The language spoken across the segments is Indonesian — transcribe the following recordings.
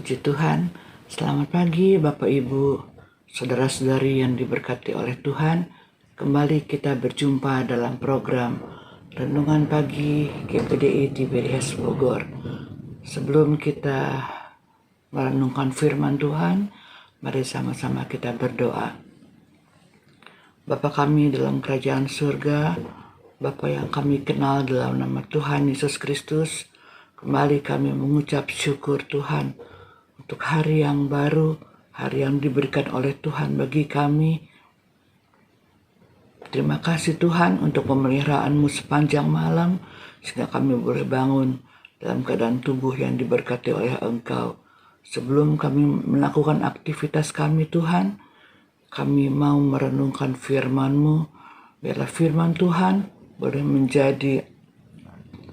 Puji Tuhan, selamat pagi Bapak Ibu, saudara-saudari yang diberkati oleh Tuhan. Kembali kita berjumpa dalam program Renungan Pagi GPDI Tiberias Bogor. Sebelum kita merenungkan firman Tuhan, mari sama-sama kita berdoa. Bapa kami dalam kerajaan surga, Bapa yang kami kenal dalam nama Tuhan Yesus Kristus, kembali kami mengucap syukur Tuhan untuk hari yang baru, hari yang diberikan oleh Tuhan bagi kami. Terima kasih Tuhan untuk pemeliharaan-Mu sepanjang malam, sehingga kami boleh bangun dalam keadaan tubuh yang diberkati oleh Engkau. Sebelum kami melakukan aktivitas kami Tuhan, kami mau merenungkan firman-Mu. Biarlah firman Tuhan boleh menjadi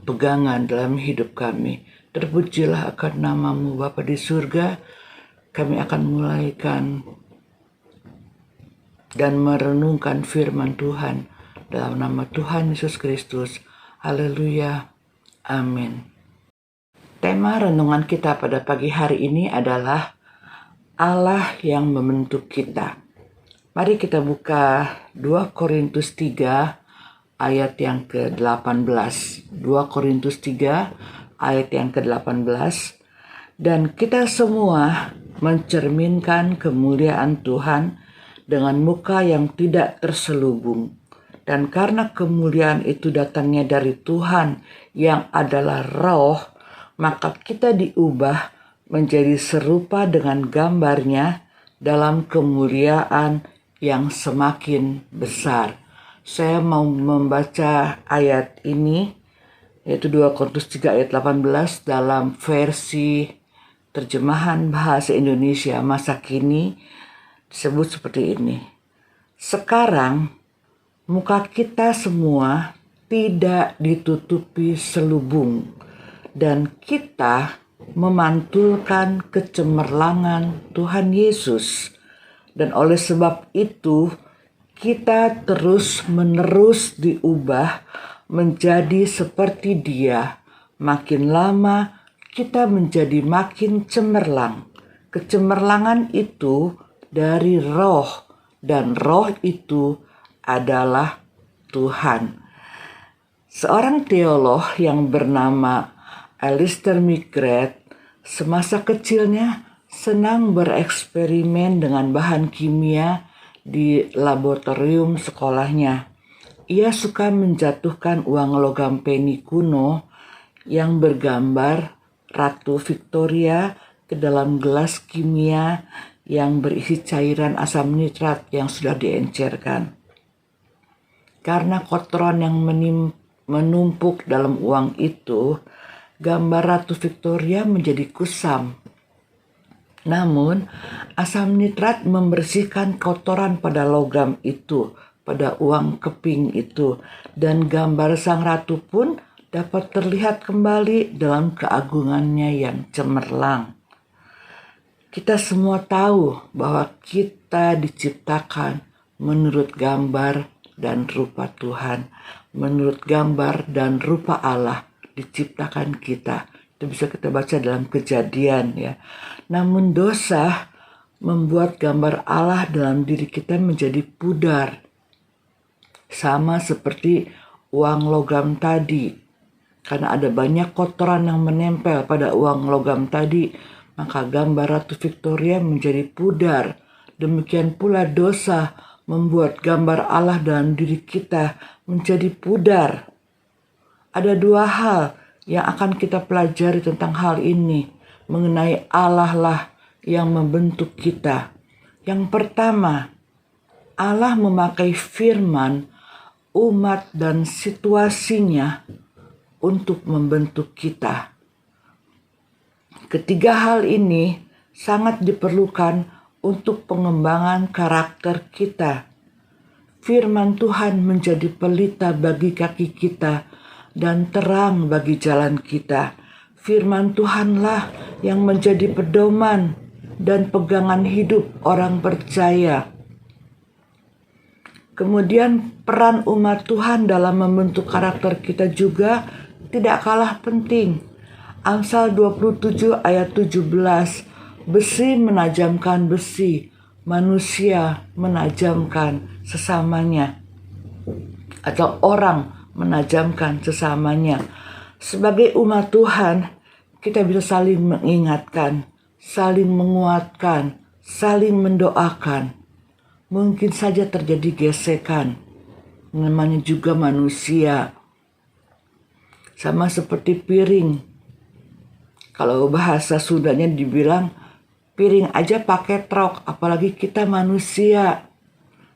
pegangan dalam hidup kami. Terpujilah akan nama-Mu Bapa di surga. Kami akan mulaikan dan merenungkan firman Tuhan dalam nama Tuhan Yesus Kristus. Haleluya. Amin. Tema renungan kita pada pagi hari ini adalah Allah yang membentuk kita. Mari kita buka 2 Korintus 3 ayat yang ke-18. 2 Korintus 3 ayat yang ke-18. Dan kita semua mencerminkan kemuliaan Tuhan dengan muka yang tidak terselubung. Dan karena kemuliaan itu datangnya dari Tuhan yang adalah Roh, maka kita diubah menjadi serupa dengan gambarnya dalam kemuliaan yang semakin besar. Saya mau membaca ayat ini, yaitu 2 Korintus 3 ayat 18 dalam versi terjemahan bahasa Indonesia masa kini, disebut seperti ini. Sekarang muka kita semua tidak ditutupi selubung, dan kita memantulkan kecemerlangan Tuhan Yesus. Dan oleh sebab itu kita terus-menerus diubah menjadi seperti Dia. Makin lama kita menjadi makin cemerlang. Kecemerlangan itu dari Roh, dan Roh itu adalah Tuhan. Seorang teolog yang bernama Alistair McGrath semasa kecilnya senang bereksperimen dengan bahan kimia di laboratorium sekolahnya. Ia suka menjatuhkan uang logam peni kuno yang bergambar Ratu Victoria ke dalam gelas kimia yang berisi cairan asam nitrat yang sudah diencerkan. Karena kotoran yang menumpuk dalam uang itu, gambar Ratu Victoria menjadi kusam. Namun, asam nitrat membersihkan kotoran pada logam itu, pada uang keping itu, dan gambar sang ratu pun dapat terlihat kembali dalam keagungannya yang cemerlang. Kita semua tahu bahwa kita diciptakan menurut gambar dan rupa Tuhan. Menurut gambar dan rupa Allah diciptakan kita. Itu bisa kita baca dalam Kejadian ya. Namun dosa membuat gambar Allah dalam diri kita menjadi pudar. Sama seperti uang logam tadi. Karena ada banyak kotoran yang menempel pada uang logam tadi, maka gambar Ratu Victoria menjadi pudar. Demikian pula dosa membuat gambar Allah dalam diri kita menjadi pudar. Ada dua hal yang akan kita pelajari tentang hal ini, mengenai Allah lah yang membentuk kita. Yang pertama, Allah memakai firman, umat dan situasinya untuk membentuk kita. Ketiga hal ini sangat diperlukan untuk pengembangan karakter kita. Firman Tuhan menjadi pelita bagi kaki kita dan terang bagi jalan kita. Firman Tuhanlah yang menjadi pedoman dan pegangan hidup orang percaya. Kemudian peran umat Tuhan dalam membentuk karakter kita juga tidak kalah penting. Amsal 27 ayat 17, Besi menajamkan besi, manusia menajamkan sesamanya, atau orang menajamkan sesamanya. Sebagai umat Tuhan, kita bisa saling mengingatkan, saling menguatkan, saling mendoakan. Mungkin saja terjadi gesekan, namanya juga manusia. Sama seperti piring. Kalau bahasa Sundanya dibilang, piring aja pakai trok, apalagi kita manusia.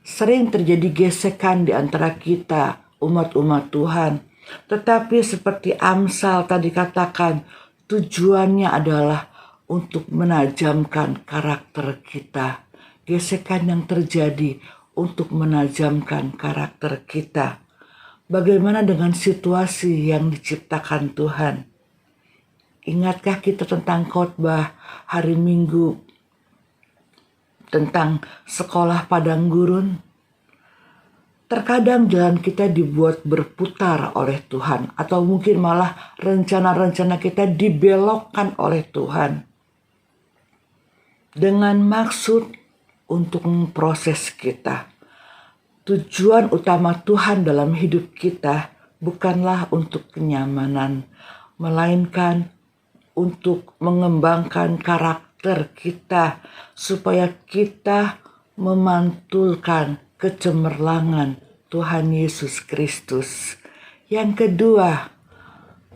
Sering terjadi gesekan di antara kita, umat-umat Tuhan. Tetapi seperti Amsal tadi katakan, tujuannya adalah untuk menajamkan karakter kita. Gesekan yang terjadi untuk menajamkan karakter kita. Bagaimana dengan situasi yang diciptakan Tuhan? Ingatkah kita tentang khotbah hari Minggu tentang sekolah padang gurun? Terkadang jalan kita dibuat berputar oleh Tuhan, atau mungkin malah rencana-rencana kita dibelokkan oleh Tuhan dengan maksud untuk memproses kita. Tujuan utama Tuhan dalam hidup kita bukanlah untuk kenyamanan, melainkan untuk mengembangkan karakter kita supaya kita memantulkan kecemerlangan Tuhan Yesus Kristus. Yang kedua,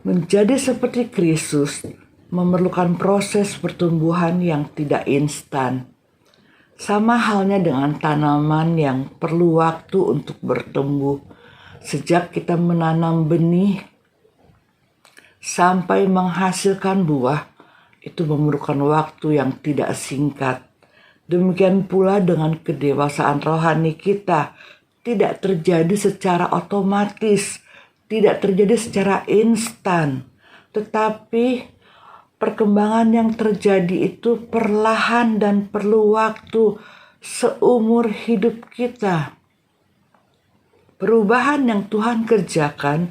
menjadi seperti Kristus memerlukan proses pertumbuhan yang tidak instan. Sama halnya dengan tanaman yang perlu waktu untuk bertumbuh. Sejak kita menanam benih sampai menghasilkan buah, itu memerlukan waktu yang tidak singkat. Demikian pula dengan kedewasaan rohani kita, tidak terjadi secara otomatis, tidak terjadi secara instan. Tetapi perkembangan yang terjadi itu perlahan dan perlu waktu seumur hidup kita. Perubahan yang Tuhan kerjakan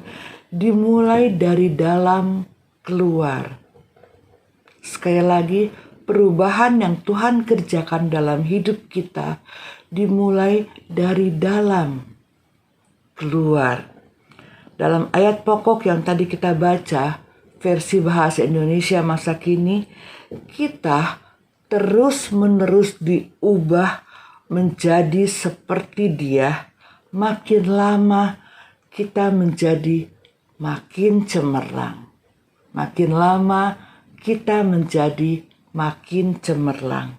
dimulai dari dalam keluar. Sekali lagi, perubahan yang Tuhan kerjakan dalam hidup kita dimulai dari dalam keluar. Dalam ayat pokok yang tadi kita baca, versi bahasa Indonesia masa kini, kita terus-menerus diubah menjadi seperti Dia. Makin lama kita menjadi makin cemerlang. Makin lama kita menjadi makin cemerlang.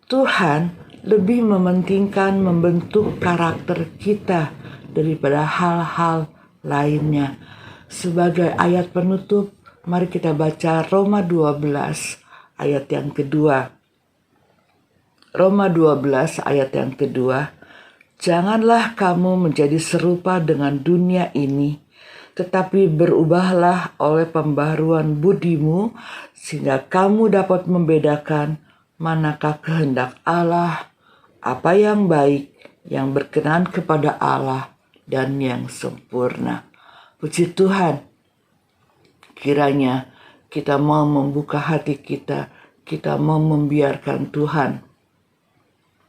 Tuhan lebih mementingkan membentuk karakter kita daripada hal-hal lainnya. Sebagai ayat penutup, mari kita baca Roma 12 ayat yang kedua. Roma 12 ayat yang kedua. Janganlah kamu menjadi serupa dengan dunia ini, tetapi berubahlah oleh pembaharuan budimu, sehingga kamu dapat membedakan manakah kehendak Allah, apa yang baik, yang berkenan kepada Allah, dan yang sempurna. Puji Tuhan, kiranya kita mau membuka hati kita mau membiarkan Tuhan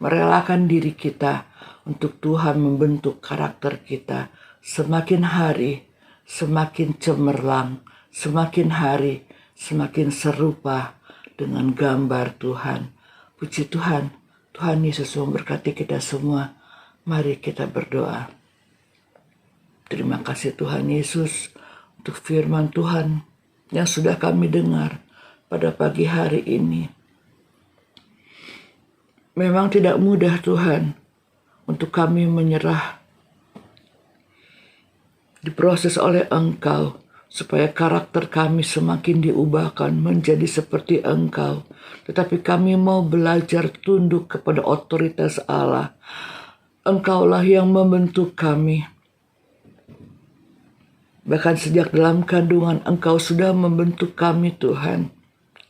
merelakan diri kita untuk Tuhan membentuk karakter kita. Semakin hari semakin cemerlang, semakin hari semakin serupa dengan gambar Tuhan. Puji Tuhan, Tuhan Yesus memberkati kita semua. Mari kita berdoa. Terima kasih Tuhan Yesus untuk firman Tuhan yang sudah kami dengar pada pagi hari ini. Memang tidak mudah Tuhan untuk kami menyerah, diproses oleh Engkau supaya karakter kami semakin diubahkan menjadi seperti Engkau. Tetapi kami mau belajar tunduk kepada otoritas Allah. Engkaulah yang membentuk kami. Bahkan sejak dalam kandungan Engkau sudah membentuk kami Tuhan.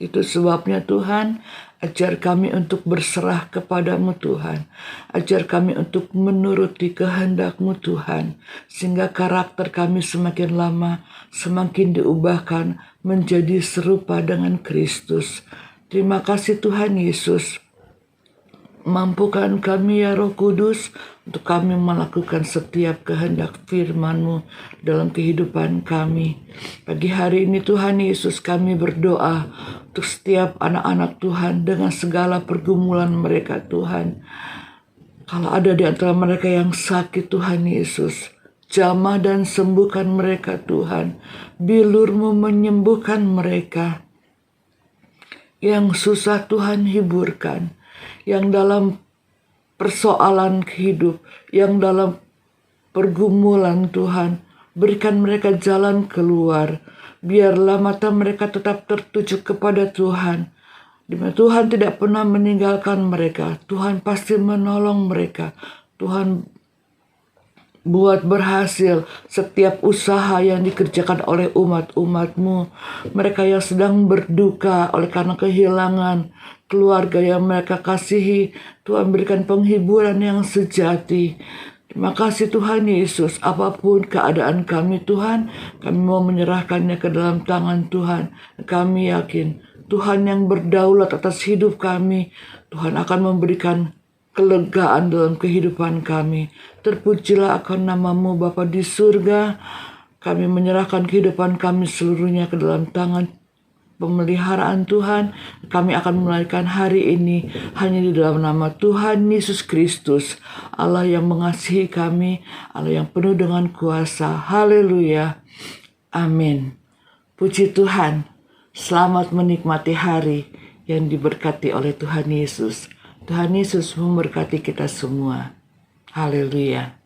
Itu sebabnya Tuhan, ajar kami untuk berserah kepadamu Tuhan. Ajar kami untuk menuruti kehendak-Mu Tuhan. Sehingga karakter kami semakin lama semakin diubahkan menjadi serupa dengan Kristus. Terima kasih Tuhan Yesus. Mampukan kami ya Roh Kudus untuk kami melakukan setiap kehendak firman-Mu dalam kehidupan kami. Pagi hari ini Tuhan Yesus, kami berdoa untuk setiap anak-anak Tuhan dengan segala pergumulan mereka Tuhan. Kalau ada di antara mereka yang sakit Tuhan Yesus, jamah dan sembuhkan mereka Tuhan. Bilur-Mu menyembuhkan mereka. Yang susah Tuhan hiburkan. Yang dalam persoalan hidup, yang dalam pergumulan Tuhan, berikan mereka jalan keluar. Biarlah mata mereka tetap tertuju kepada Tuhan. Dimana Tuhan tidak pernah meninggalkan mereka. Tuhan pasti menolong mereka. Tuhan buat berhasil setiap usaha yang dikerjakan oleh umat-umat-Mu. Mereka yang sedang berduka oleh karena kehilangan keluarga yang mereka kasihi, Tuhan berikan penghiburan yang sejati. Terima kasih Tuhan Yesus, apapun keadaan kami Tuhan, kami mau menyerahkannya ke dalam tangan Tuhan. Kami yakin Tuhan yang berdaulat atas hidup kami, Tuhan akan memberikan kelegaan dalam kehidupan kami. Terpujilah akan nama-Mu Bapa di surga. Kami menyerahkan kehidupan kami seluruhnya ke dalam tangan pemeliharaan Tuhan. Kami akan menaikkan hari ini hanya di dalam nama Tuhan Yesus Kristus, Allah yang mengasihi kami, Allah yang penuh dengan kuasa. Haleluya. Amin. Puji Tuhan. Selamat menikmati hari yang diberkati oleh Tuhan Yesus. Tuhan Yesus memberkati kita semua. Haleluya.